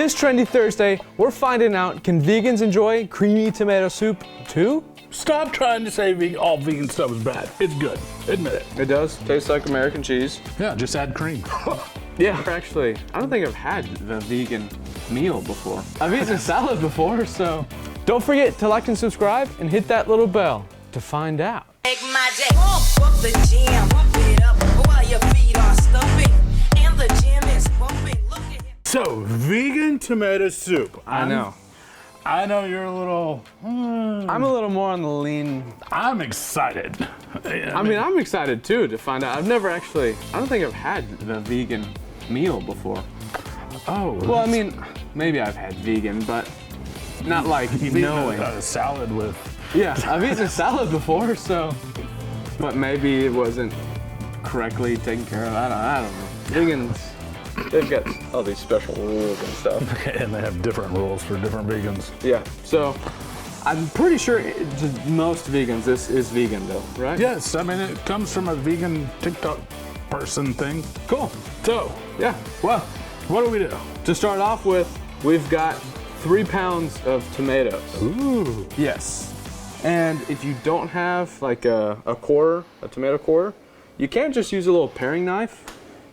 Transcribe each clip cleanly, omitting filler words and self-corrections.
This Trendy Thursday, we're finding out, can vegans enjoy creamy tomato soup too? Stop trying to say all vegan stuff is bad. It's good. Admit it. It does. Tastes like American cheese. Yeah, just add cream. Yeah, actually, I don't think I've had the vegan meal before. I've eaten a salad before, so don't forget to like and subscribe and hit that little bell to find out. Make my day. Pump up the jam, pump it up while your feet are stumping and the jam is bumping. Look at him. So, vegan tomato soup. I know. I know you're a little. I'm a little more on the lean. I'm excited. I mean, I'm excited too to find out. I've never actually, I don't think I've had the vegan meal before. Oh. Well, I mean, maybe I've had vegan, but not like knowing. A salad with. Yeah, I've eaten a salad before, so, but maybe it wasn't correctly taken care of. I don't know. Vegans, they've got all these special rules and stuff. And they have different rules for different vegans. Yeah, so I'm pretty sure most vegans, this is vegan though, right? Yes, I mean, it comes from a vegan TikTok person thing. Cool. So, Yeah, well, what do we do? to start off with, we've got 3 pounds of tomatoes. Ooh. Yes. And if you don't have like a tomato quarter, you can't just use a little paring knife.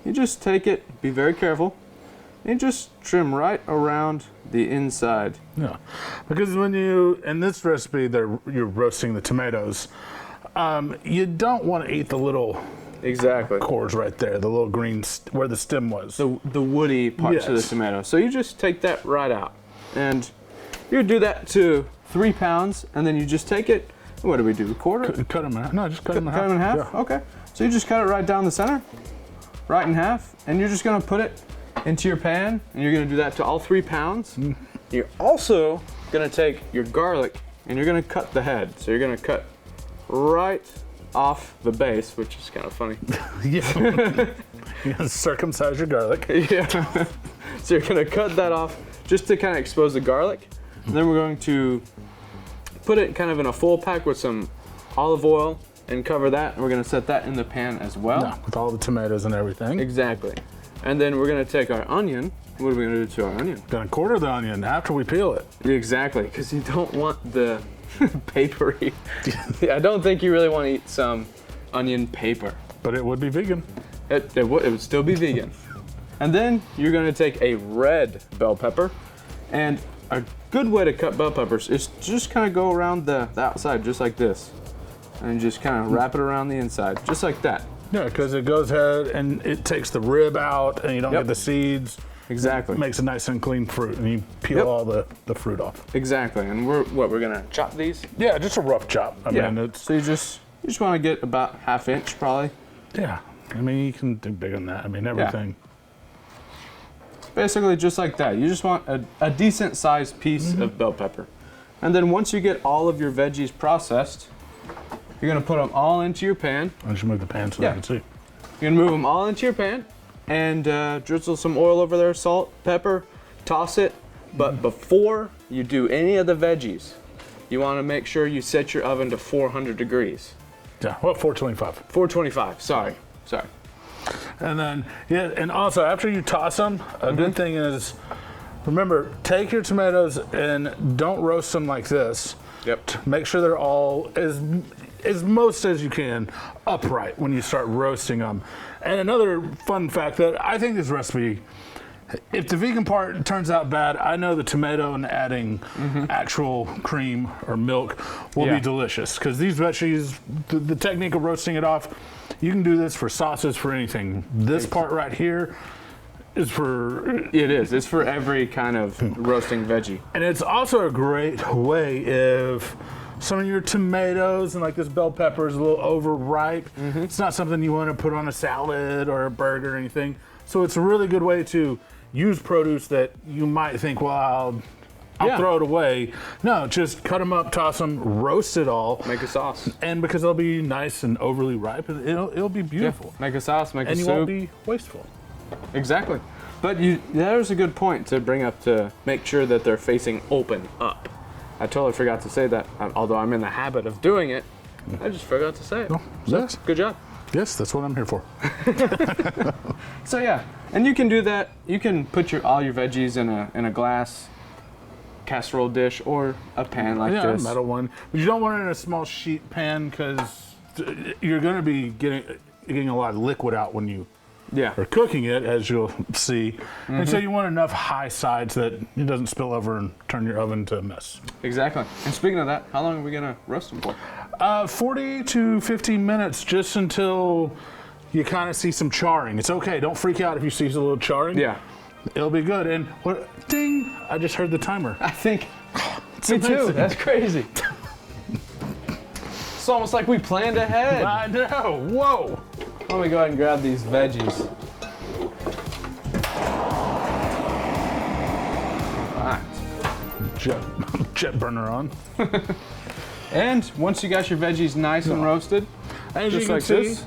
You just take it, be very careful, and just trim right around the inside. Yeah, because when in this recipe, you're roasting the tomatoes, you don't want to eat the little Exactly. cores right there, the little green, where the stem was. The woody parts of the Yes. tomato. So you just take that right out. And you do that to 3 pounds, and then you just take it, what do we do, a quarter? Cut them in half. No, just cut them in half. Cut them in half? Yeah. Okay. So you just cut it right down the center, right in half, and you're just gonna put it into your pan, and you're gonna do that to all 3 pounds. You're also gonna take your garlic, and you're gonna cut the head. So you're gonna cut right off the base, which is kind of funny. Yeah. You gotta circumcise your garlic. Yeah. So you're gonna cut that off just to kind of expose the garlic. And then we're going to put it kind of in a full pack with some olive oil and cover that. And we're gonna set that in the pan as well. Yeah, with all the tomatoes and everything. Exactly. And then we're gonna take our onion. What are we gonna do to our onion? Gonna quarter the onion after we peel it. Exactly, because you don't want the papery. I don't think you really want to eat some onion paper. But it would be vegan. It would still be vegan. And then you're gonna take a red bell pepper, and a good way to cut bell peppers is just kind of go around the outside, just like this, and just kind of wrap it around the inside, just like that. Yeah, because it goes ahead and it takes the rib out, and you don't Yep. get the seeds. Exactly. It makes a nice and clean fruit, and you peel Yep. all the fruit off. Exactly. And we're gonna chop these. Yeah, just a rough chop. I mean, it's So you just want to get about 1/2 inch, probably. yeah. I mean, you can do big on that. I mean, everything. Basically, just like that. You just want a decent sized piece of bell pepper. And then once you get all of your veggies processed, you're gonna put them all into your pan. I just move the pan so Yeah. I can see. You're gonna move them all into your pan and drizzle some oil over there, salt, pepper, toss it. But before you do any of the veggies, you wanna make sure you set your oven to 400 degrees. Yeah. Well, 425. 425, sorry. And then, yeah, and also after you toss them, a good thing is, remember, take your tomatoes and don't roast them like this. Yep. Make sure they're all as most as you can upright when you start roasting them. And another fun fact that I think this recipe, if the vegan part turns out bad, I know the tomato and adding actual cream or milk will Yeah. be delicious. Because these veggies, the technique of roasting it off, you can do this for sauces, for anything. This part right here is for... It is. It's for every kind of roasting veggie. And it's also a great way if some of your tomatoes and like this bell pepper is a little overripe. It's not something you want to put on a salad or a burger or anything. So it's a really good way to use produce that you might think, well, I'll throw it away. No, just cut them up, toss them, roast it all. Make a sauce. And because they'll be nice and overly ripe, it'll be beautiful. Make a sauce, make And a you soup. won't be wasteful. Exactly. But there's a good point to bring up to make sure that they're facing open up. I totally forgot to say that, although I'm in the habit of doing it. I just forgot to say it. Oh, So, yes. good job. Yes, that's what I'm here for. So yeah, and you can do that. You can put all your veggies in a glass casserole dish or a pan like Yeah, a this. metal one. But you don't want it in a small sheet pan because you're going to be getting a lot of liquid out when you Yeah. are cooking it, as you'll see. And so you want enough high sides that it doesn't spill over and turn your oven to a mess. Exactly. And speaking of that, how long are we gonna roast them for? 40 to 15 minutes, just until you kind of see some charring. It's okay. Don't freak out if you see a little charring. Yeah. It'll be good. And what? Ding! I just heard the timer. I think. Me too. amazing. That's crazy. It's almost like we planned ahead. I know. Whoa! Let me go ahead and grab these veggies. Alright. Jet burner on. And once you got your veggies nice and roasted, As just you can like see, this.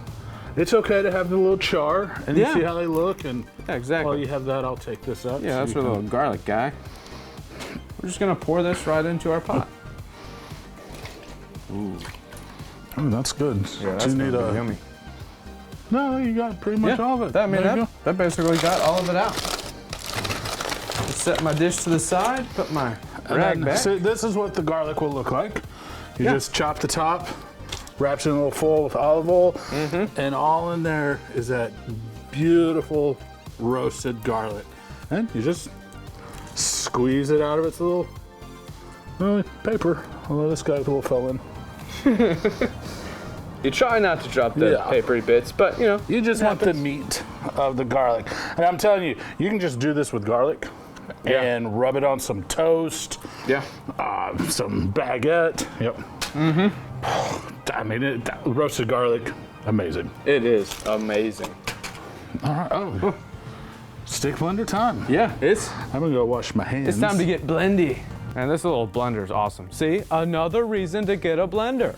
it's okay to have the little char, and Yeah. you see how they look. And Yeah, exactly. while you have that, I'll take this out. Yeah, so that's you our can- little garlic guy. We're just gonna pour this right into our pot. Oh, that's good. Yeah, Do you need a? yummy. No, you got pretty much all of it. That, There you go. that basically got all of it out. Just set my dish to the side, put my And rag then, back. so this is what the garlic will look like. You Yeah. just chop the top, wraps it in a little foil with olive oil, and all in there is that beautiful roasted garlic. And you just squeeze it out of its little paper. Although this guy will fell in. You try not to drop the Yeah. papery bits, but you know. You just want the meat of the garlic. And I'm telling you, you can just do this with garlic Yeah. and rub it on some toast, Yeah. some baguette. Yep. I mean, roasted garlic, amazing. It is amazing. All right. Oh, stick blender time. Yeah, I'm gonna go wash my hands. it's time to get blendy. And this little blender is awesome. See, another reason to get a blender.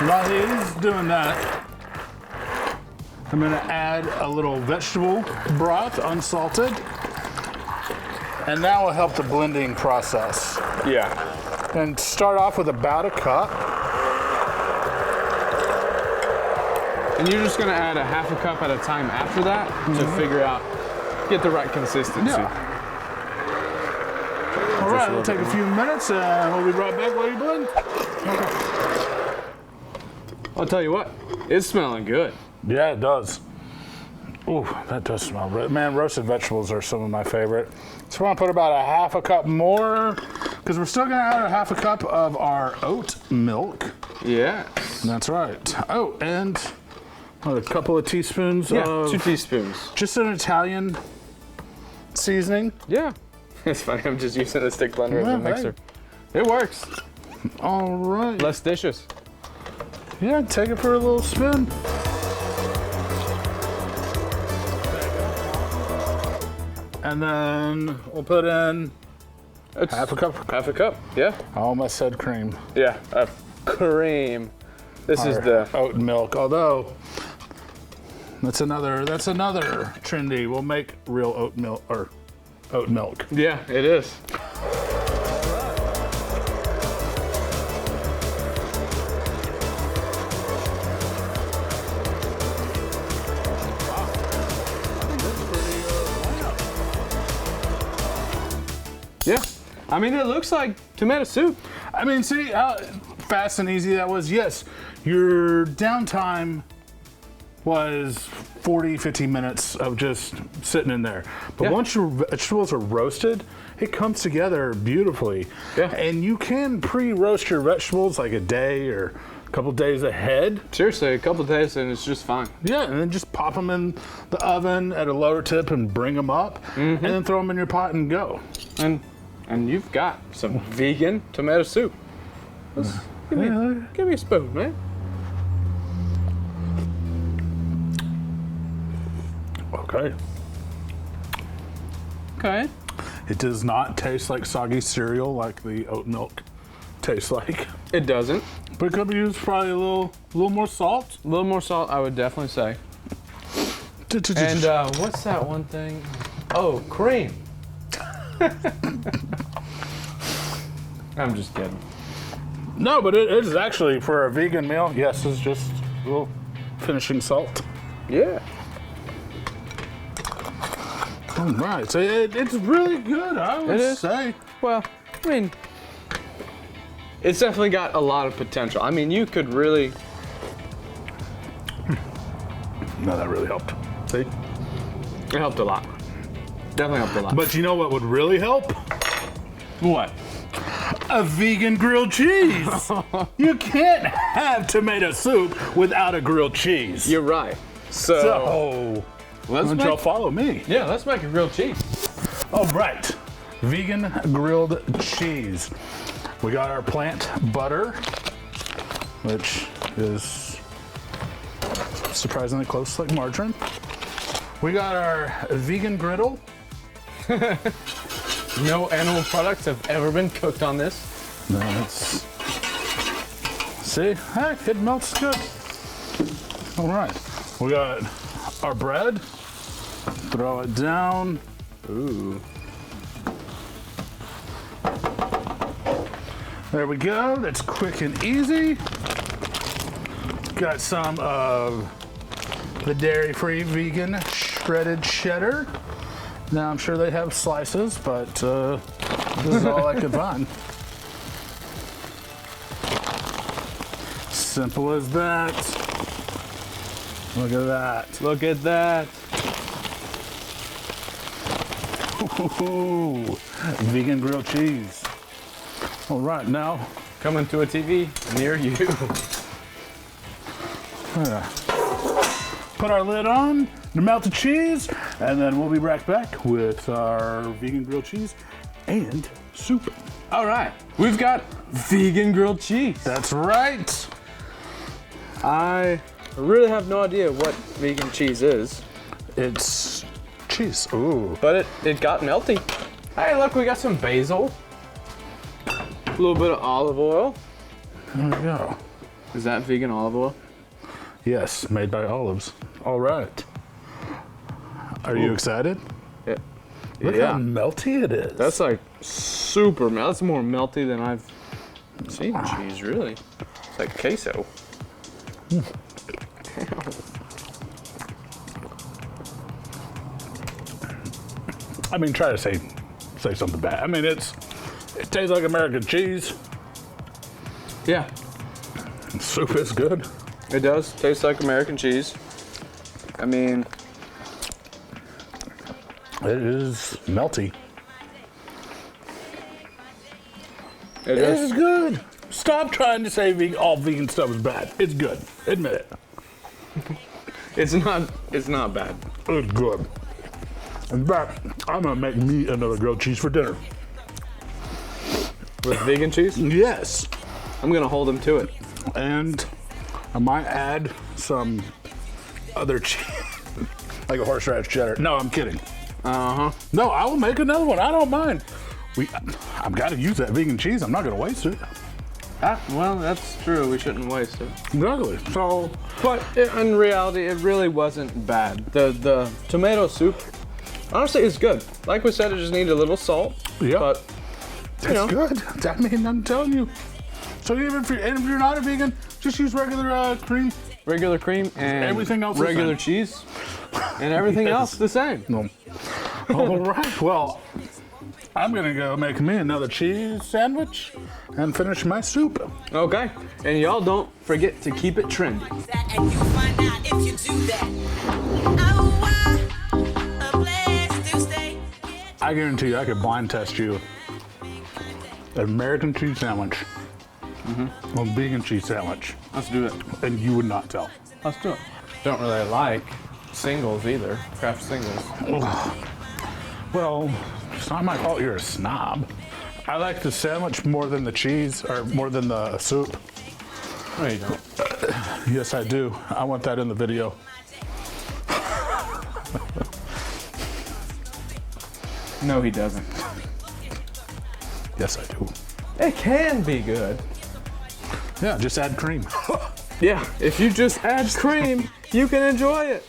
While he's doing that, I'm gonna add a little vegetable broth, unsalted, and that will help the blending process. Yeah. And start off with about a cup. And you're just gonna add a half a cup at a time after that to figure out, get the right consistency. Yeah. All right, it'll take a few minutes, and we'll be right back while you blend. I'll tell you what, it's smelling good. Yeah, it does. Ooh, that does smell good. Man, roasted vegetables are some of my favorite. So we're gonna put about a half a cup more, because we're still gonna add a half a cup of our oat milk. Yes. That's right. Oh, and a couple of teaspoons Yeah, of 2 teaspoons. just an Italian seasoning. Yeah. It's funny, I'm just using the stick blender as Yeah, a mixer. It works. All right. Less dishes. Yeah, take it for a little spin. And then we'll put in It's half a cup. half a cup, yeah. I almost said cream. Yeah, cream. This is Or the, oat milk. Although that's another trendy. We'll make real oat milk or oat milk. yeah, it is. Yeah, I mean, it looks like tomato soup. I mean, see how fast and easy that was? Yes, your downtime was 40, 50 minutes of just sitting in there. But Yeah. once your vegetables are roasted, it comes together beautifully. Yeah. And you can pre-roast your vegetables like a day or a couple days ahead. Seriously, a couple days and it's just fine. Yeah, and then just pop them in the oven at a lower tip and bring them up, and then throw them in your pot and go. And you've got some vegan tomato soup. Give me a spoon, man. Okay. Okay. It does not taste like soggy cereal like the oat milk tastes like. It doesn't. But it could be used probably a little more salt. A little more salt, I would definitely say. And what's that one thing? Oh, cream. I'm just kidding. No, but it is actually for a vegan meal. Yes, it's just a little finishing salt. Yeah. All right, so it's really good, I would say. Well, I mean, it's definitely got a lot of potential. I mean, you could really. No, that really helped. See? It helped a lot. Definitely helped a lot. But you know what would really help? What? A vegan grilled cheese. You can't have tomato soup without a grilled cheese. You're right. So why don't y'all follow me? Yeah, let's make a grilled cheese. All right, vegan grilled cheese. We got our plant butter, which is surprisingly close like margarine. We got our vegan griddle. No animal products have ever been cooked on this. No, it's... See, heck, it melts good. All right, we got our bread. Throw it down. Ooh. There we go. That's quick and easy. Got some of the dairy-free vegan shredded cheddar. Now I'm sure they have slices, but this is all I could find. Simple as that. Look at that. Look at that. Ooh, vegan grilled cheese. All right, now Coming to a TV near you. put our lid on, the melted cheese, and then we'll be right back with our vegan grilled cheese and soup. All right, we've got vegan grilled cheese. That's right. I really have no idea what vegan cheese is, It's cheese. Ooh. but it got melty. Hey, look, we got some basil. A little bit of olive oil. There we go. Is that vegan olive oil? Yes, made by olives. All right. Are you excited? Yeah. Look how melty it is. That's like super melty. That's more melty than I've seen cheese, really. It's like queso. I mean, try to say something bad. I mean, it tastes like American cheese. Yeah, Soup is good. it does taste like American cheese. I mean, It is melty. it It is is. good. Stop trying to say all vegan stuff is bad. It's good. Admit it. It's not bad. It's good. In fact, I'm gonna make me another grilled cheese for dinner. With vegan cheese, Yes. I'm gonna hold him to it. And I might add some other cheese, like a horseradish cheddar. No, I'm kidding. Uh-huh. No, I will make another one. I don't mind. I've got to use that vegan cheese. I'm not gonna waste it. Well, that's true. We shouldn't waste it. Exactly. So, But in reality, it really wasn't bad. The tomato soup, honestly, is good. Like we said, it just needed a little salt. Yeah. But that's know. good. I mean, I'm telling you. So even if you're not a vegan, just use regular cream. regular cream and Everything else the regular same. cheese, and everything Yes. else the same. No. All right. Well, I'm gonna go make me another cheese sandwich and finish my soup. Okay, and y'all don't forget to keep it trendy. And you find out if you do that. Oh, a place to stay. I guarantee you, I could blind test you an American cheese sandwich, a vegan cheese sandwich, Let's do it. and you would not tell. Let's do it. Don't really like singles either, craft singles. Well, it's not my fault you're a snob. I like the sandwich more than the cheese, or more than the soup. No, you don't. Yes, I do. I want that in the video. No, he doesn't. Yes, I do. It can be good. Yeah, just add cream. Yeah, if you just add cream, you can enjoy it.